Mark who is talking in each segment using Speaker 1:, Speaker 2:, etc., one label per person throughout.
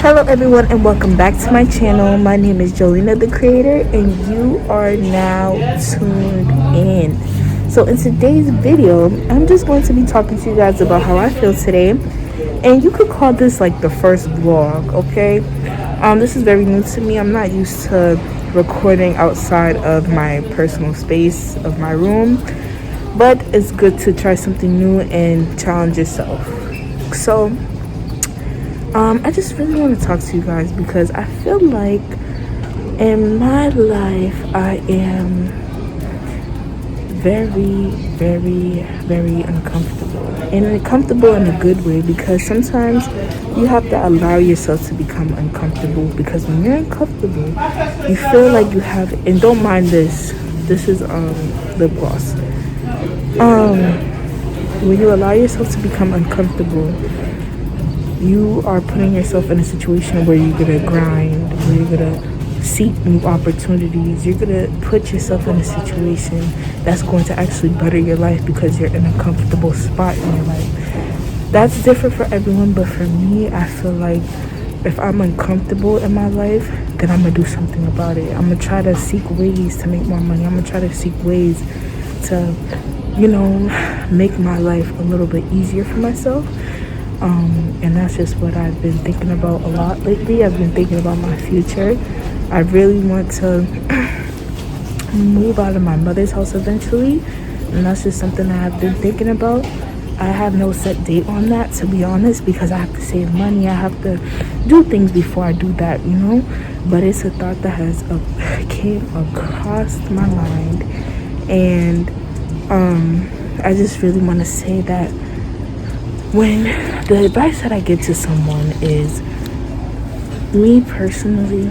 Speaker 1: Hello everyone and welcome back to my channel. My name is Jolina the Creator and you are now tuned in. So in today's video, I'm just going to be talking to you guys about how I feel today. And you could call this like the first vlog, okay? This is very new to me. I'm not used to recording outside of my personal space of my room. But it's good to try something new and challenge yourself. So I just really want to talk to you guys because I feel like in my life I am very, very, very uncomfortable. And uncomfortable in a good way because sometimes you have to allow yourself to become uncomfortable because when you're uncomfortable, you feel like you have, and don't mind this is lip gloss. When you allow yourself to become uncomfortable, you are putting yourself in a situation where you're gonna grind, where you're gonna seek new opportunities. You're gonna put yourself in a situation that's going to actually better your life because you're in a comfortable spot in your life. That's different for everyone, but for me, I feel like if I'm uncomfortable in my life, then I'm gonna do something about it. I'm gonna try to seek ways to make more money. I'm gonna try to seek ways to, make my life a little bit easier for myself. And that's just what I've been thinking about a lot lately. I've been thinking about my future. I really want to move out of my mother's house eventually, and that's just something that I've been thinking about. I have no set date on that, to be honest, because I have to save money. I have to do things before I do that, but it's a thought that has came across my mind, and I just really want to say that when the advice that I give to someone is, me personally,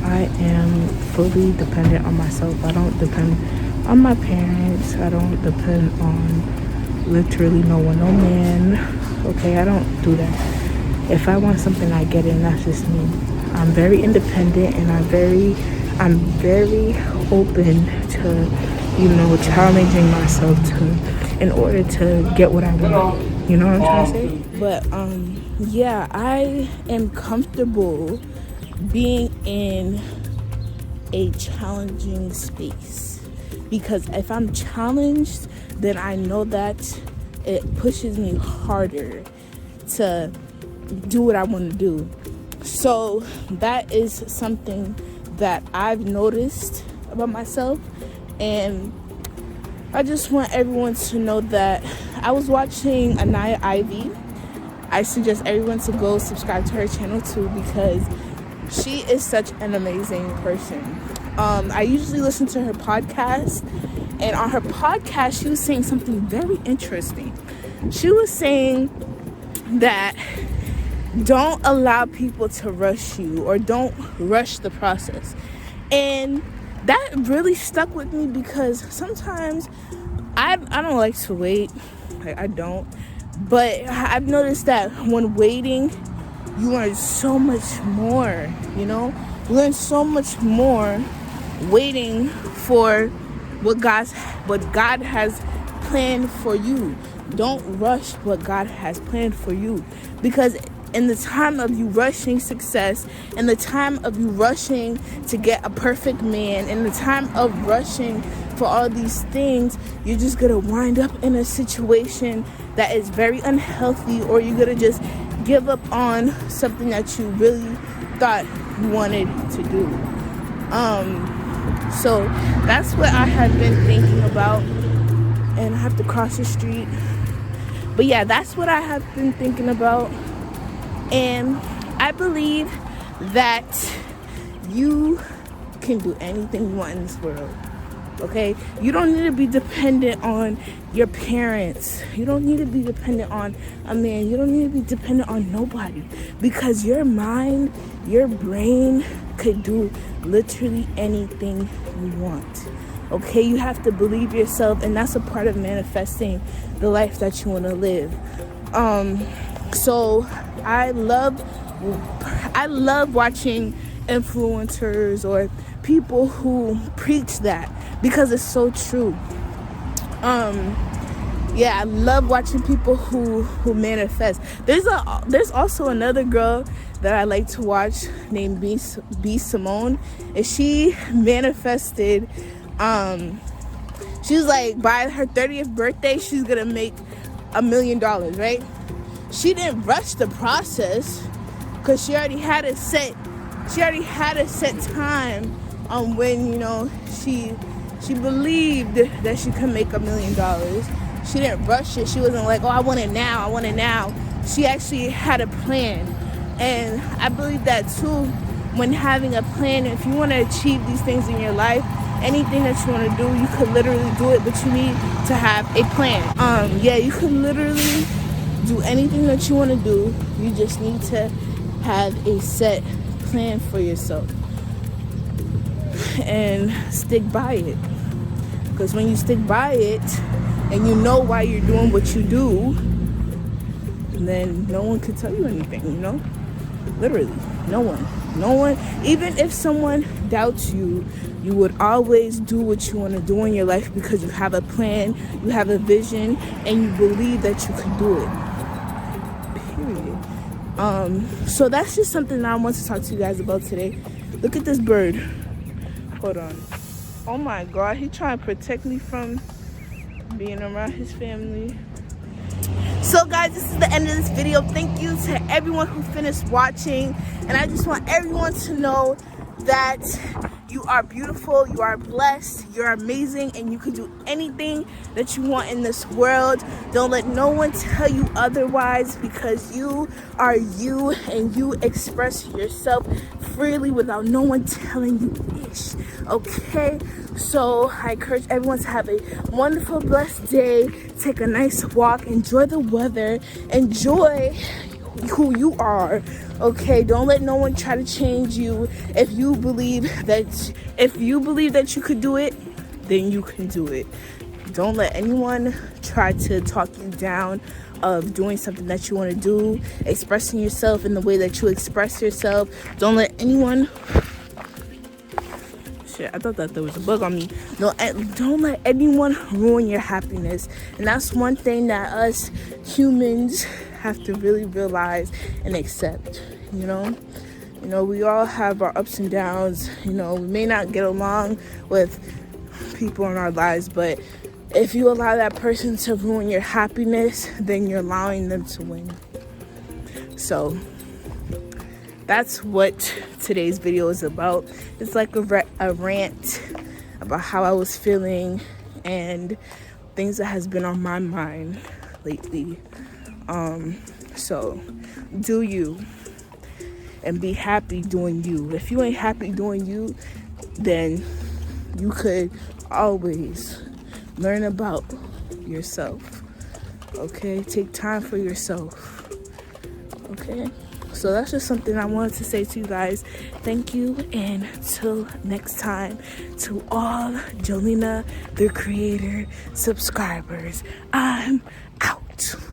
Speaker 1: I am fully dependent on myself. I don't depend on my parents. I don't depend on literally no one, no man. Okay, I don't do that. If I want something, I get it, and that's just me. I'm very independent, and I'm very open to, challenging myself in order to get what I want. You know what I'm trying to say? But yeah, I am comfortable being in a challenging space because if I'm challenged, then I know that it pushes me harder to do what I want to do. So that is something that I've noticed about myself, and I just want everyone to know that I was watching Anaya Ivy. I suggest everyone to go subscribe to her channel too because she is such an amazing person. I usually listen to her podcast, and on her podcast she was saying something very interesting. She was saying that don't allow people to rush you or don't rush the process. And that really stuck with me because sometimes I don't like to wait. I don't. But I've noticed that when waiting, you learn so much more, You learn so much more waiting for what God has planned for you. Don't rush what God has planned for you, because in the time of you rushing success, in the time of you rushing to get a perfect man, in the time of rushing for all these things, you're just gonna wind up in a situation that is very unhealthy, or you're gonna just give up on something that you really thought you wanted to do. So that's what I have been thinking about, and I have to cross the street. But yeah, that's what I have been thinking about. And I believe that you can do anything you want in this world, okay? You don't need to be dependent on your parents. You don't need to be dependent on a man. You don't need to be dependent on nobody, because your mind, your brain could do literally anything you want, okay? You have to believe yourself, and that's a part of manifesting the life that you want to live. So I love watching influencers or people who preach that, because it's so true. yeah, I love watching people who manifest. There's also another girl that I like to watch named B Simone, and she manifested. She was like, by her 30th birthday, she's gonna make $1 million, right? She didn't rush the process because she already had a set time on when, you know, she believed that she could make $1 million. She didn't rush it. She wasn't like, oh, I want it now. She actually had a plan. And I believe that too, when having a plan. If you want to achieve these things in your life, anything that you want to do, you could literally do it, but you need to have a plan. Yeah, you could literally do anything that you want to do. You just need to have a set plan for yourself and stick by it. Because when you stick by it and you know why you're doing what you do, then no one could tell you anything, you know? Literally, no one. Even if someone doubts you, you would always do what you want to do in your life because you have a plan, you have a vision, and you believe that you can do it. Period. So that's just something that I want to talk to you guys about today. Look at this bird. Hold on. Oh my God, he's trying to protect me from being around his family. So guys, this is the end of this video. Thank you to everyone who finished watching, and I just want everyone to know that you are beautiful, you are blessed, you're amazing, and you can do anything that you want in this world. Don't let no one tell you otherwise, because you are you, and you express yourself freely without no one telling you ish. Okay, so I encourage everyone to have a wonderful, blessed day. Take a nice walk, enjoy the weather, enjoy who you are. Okay, don't let no one try to change you. If you believe that you could do it, then you can do it. Don't let anyone try to talk you down of doing something that you want to do, expressing yourself in the way that you express yourself. Don't let anyone I thought that there was a bug on me. No, don't let anyone ruin your happiness. And that's one thing that us humans have to really realize and accept. You know, we all have our ups and downs. You know, we may not get along with people in our lives, but if you allow that person to ruin your happiness, then you're allowing them to win. So that's what today's video is about. It's like a rant about how I was feeling and things that has been on my mind lately. So do you, and be happy doing you. If you ain't happy doing you, then you could always learn about yourself. Okay, take time for yourself. Okay, so that's just something I wanted to say to you guys. Thank you, and till next time, to all Jolina the Creator subscribers, I'm out.